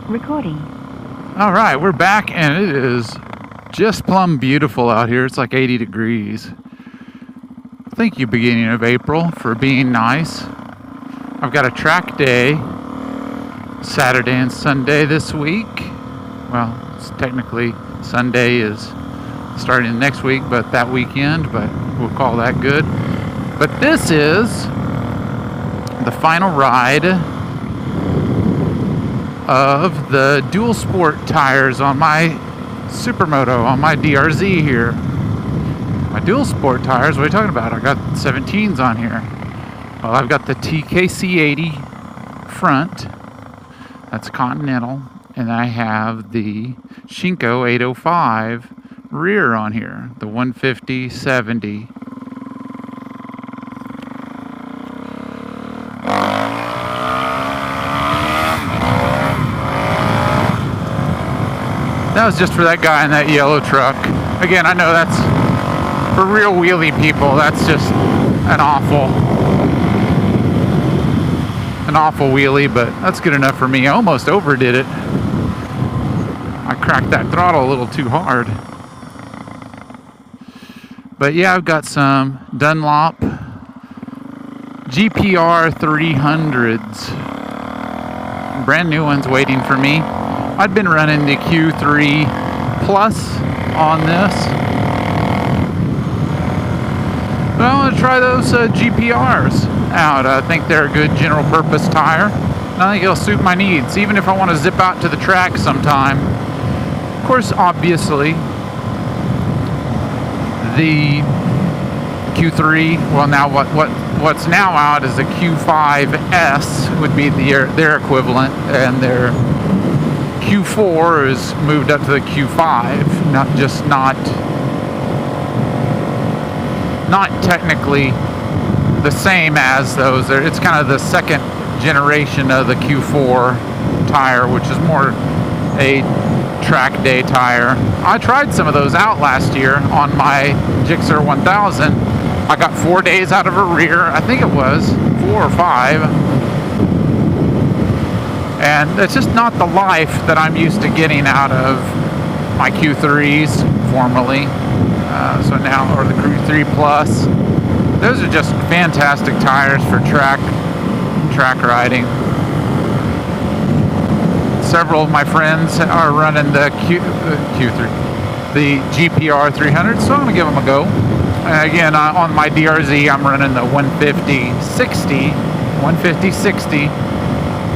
Recording. All right, we're back, and it is just plumb beautiful out here. It's like 80 degrees. Thank you, beginning of April, for being nice. I've got a track day Saturday and Sunday this week. Well, it's technically Sunday is starting next week, but that weekend, but we'll call that good. But this is the final ride of the dual sport tires on my Supermoto, on my DRZ here. My dual sport tires, what are you talking about? I got 17s on here. Well, I've got the TKC80 front, that's Continental, and I have the Shinko 805 rear on here, the 150/70. That was just for that guy in that yellow truck. Again, I know that's for real wheelie people. That's just an awful wheelie, but that's good enough for me. I almost overdid it. I cracked that throttle a little too hard. But yeah, I've got some Dunlop GPR 300s. Brand new ones waiting for me. I'd been running the Q3 Plus on this. But I want to try those GPRs out. I think they're a good general purpose tire. And I think it'll suit my needs, even if I want to zip out to the track sometime. Of course, obviously, the Q3, well now what's now out is the Q5S would be their equivalent, and their Q4 is moved up to the Q5, not technically the same as those. It's kind of the second generation of the Q4 tire, which is more a track day tire. I tried some of those out last year on my Gixxer 1000. I got 4 days out of a rear, I think it was 4 or 5. And it's just not the life that I'm used to getting out of my Q3s formerly. So now, or the Q3 Plus. Those are just fantastic tires for track riding. Several of my friends are running the GPR 300, so I'm going to give them a go. And again, on my DRZ, I'm running the 150/60,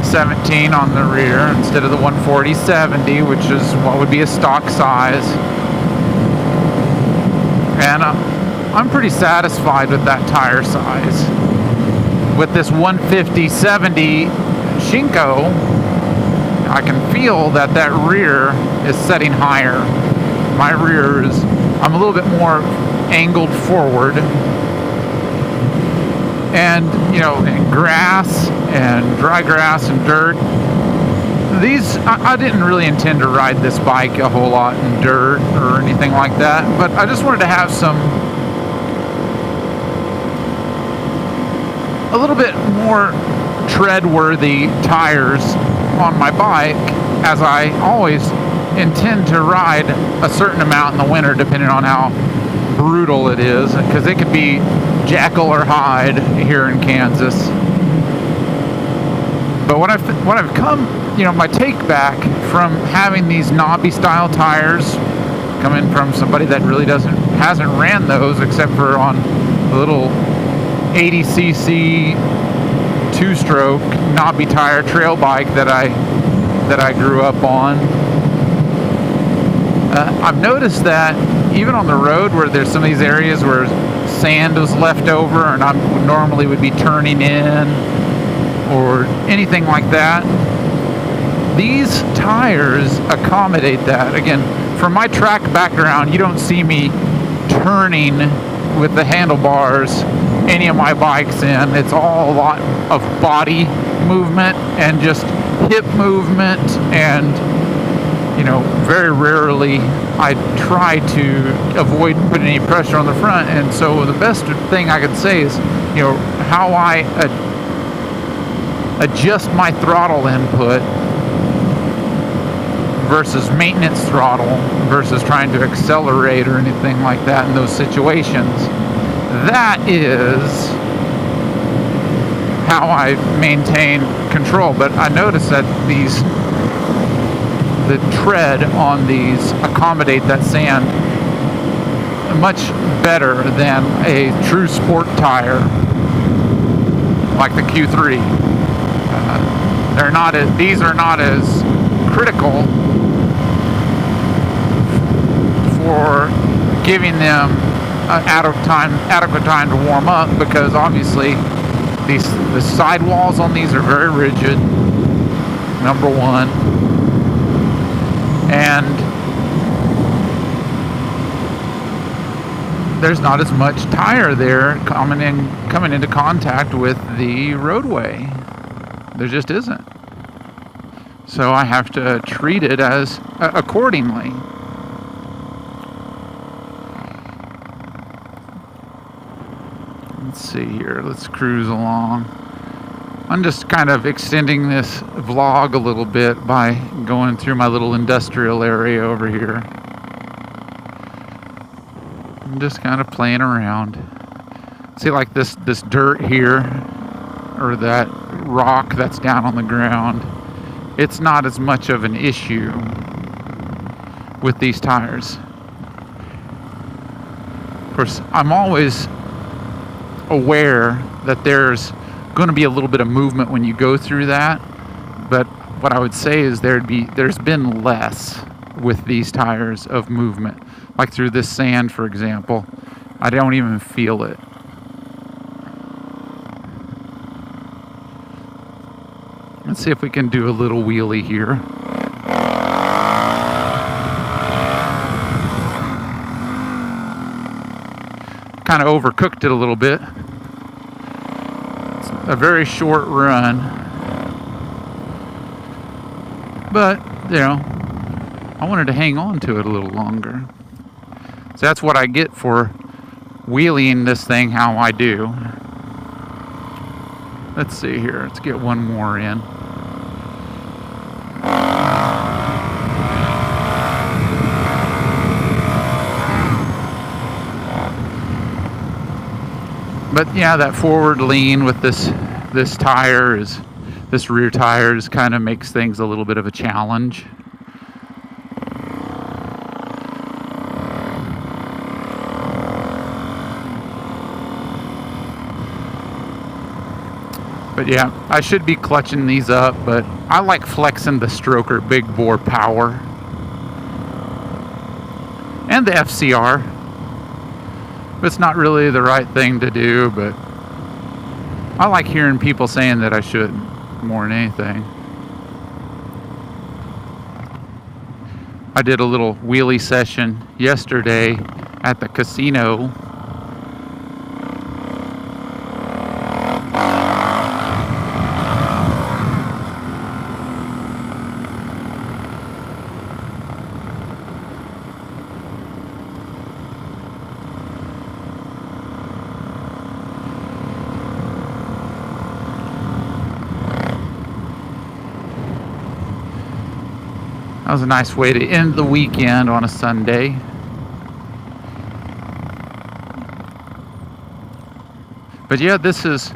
17 on the rear instead of the 140/70, which is what would be a stock size. And I'm pretty satisfied with that tire size. With this 150/70 Shinko, I can feel that rear is setting higher. My rear is, I'm a little bit more angled forward. And, in grass and dry grass and dirt, I didn't really intend to ride this bike a whole lot in dirt or anything like that, but I just wanted to have a little bit more tread-worthy tires on my bike, as I always intend to ride a certain amount in the winter, depending on how brutal it is, because it could be Jekyll or Hyde here in Kansas. But what I've come, my take back from having these knobby style tires, coming from somebody that really hasn't ran those except for on a little 80cc two-stroke knobby tire trail bike that I grew up on. I've noticed that even on the road where there's some of these areas where sand was left over and I normally would be turning in or anything like that, these tires accommodate that. Again, from my track background, you don't see me turning with the handlebars any of my bikes in. It's all a lot of body movement and just hip movement, and very rarely I try to avoid putting any pressure on the front. And so the best thing I could say is how I adjust my throttle input versus maintenance throttle versus trying to accelerate or anything like that in those situations. That is how I maintain control. But I notice that the tread on these accommodate that sand much better than a true sport tire like the Q3. These are not as critical for giving them adequate time to warm up, because obviously the sidewalls on these are very rigid, number one, and there's not as much tire there coming into contact with the roadway. There just isn't. So I have to treat it as accordingly. Let's see here. Let's cruise along. I'm just kind of extending this vlog a little bit by going through my little industrial area over here. I'm just kind of playing around. See, like this dirt here, or that rock that's down on the ground, it's not as much of an issue with these tires. Of course, I'm always aware that there's going to be a little bit of movement when you go through that, but what I would say is there's been less with these tires of movement. Like through this sand, for example, I don't even feel it. Let's see if we can do a little wheelie here. Kind of overcooked it a little bit. It's a very short run, but you know, I wanted to hang on to it a little longer. So that's what I get for wheeling this thing how I do. Let's see here. Let's get one more in. But yeah, that forward lean with this rear tire kind of makes things a little bit of a challenge. But yeah, I should be clutching these up, but I like flexing the stroker big bore power and the FCR. It's not really the right thing to do, but I like hearing people saying that I shouldn't more than anything. I did a little wheelie session yesterday at the casino. That was a nice way to end the weekend on a Sunday. But yeah, this is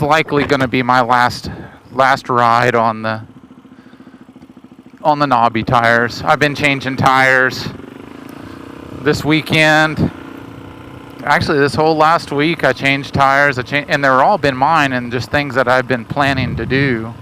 likely going to be my last ride on the knobby tires. I've been changing tires this weekend. Actually, this whole last week I changed tires. And they're all been mine and just things that I've been planning to do.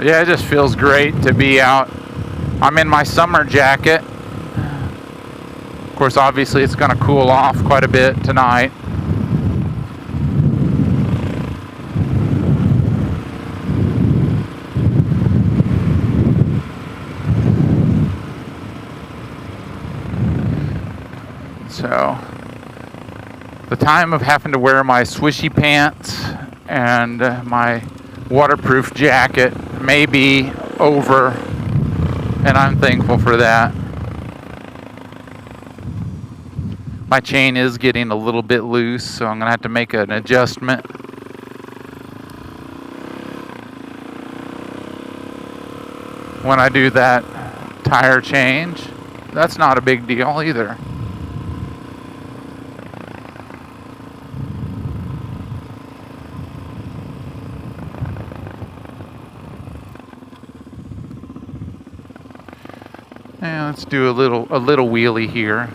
Yeah, it just feels great to be out. I'm in my summer jacket. Of course, obviously it's going to cool off quite a bit tonight. So the time of having to wear my swishy pants and my waterproof jacket may be over, and I'm thankful for that. My chain is getting a little bit loose, so I'm going to have to make an adjustment. When I do that tire change, that's not a big deal either. And let's do a little wheelie here.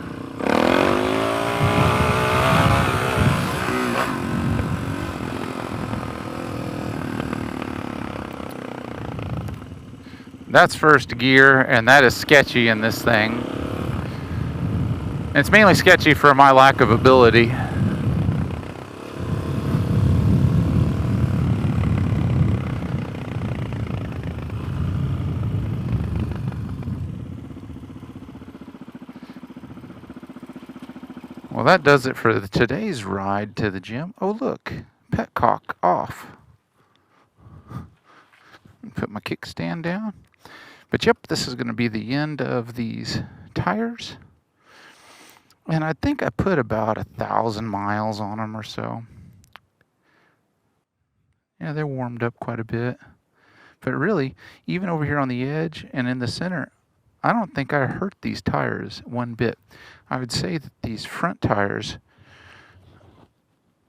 That's first gear, and that is sketchy in this thing. And it's mainly sketchy for my lack of ability. Well, that does it for today's ride to the gym. Oh, look, petcock off. Put my kickstand down. But yep, this is going to be the end of these tires. And I think I put about 1,000 miles on them or so. Yeah, they're warmed up quite a bit. But really, even over here on the edge and in the center, I don't think I hurt these tires one bit. I would say that these front tires,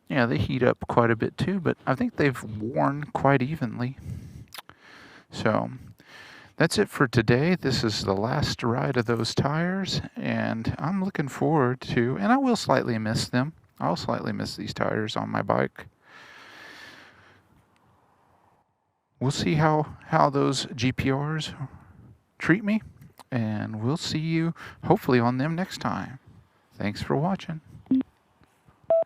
yeah, they heat up quite a bit too, but I think they've worn quite evenly. So that's it for today. This is the last ride of those tires, and I'm looking forward to, and I will slightly miss them. I'll slightly miss these tires on my bike. We'll see how those GPRs treat me, and we'll see you hopefully on them next time. Thanks for watching.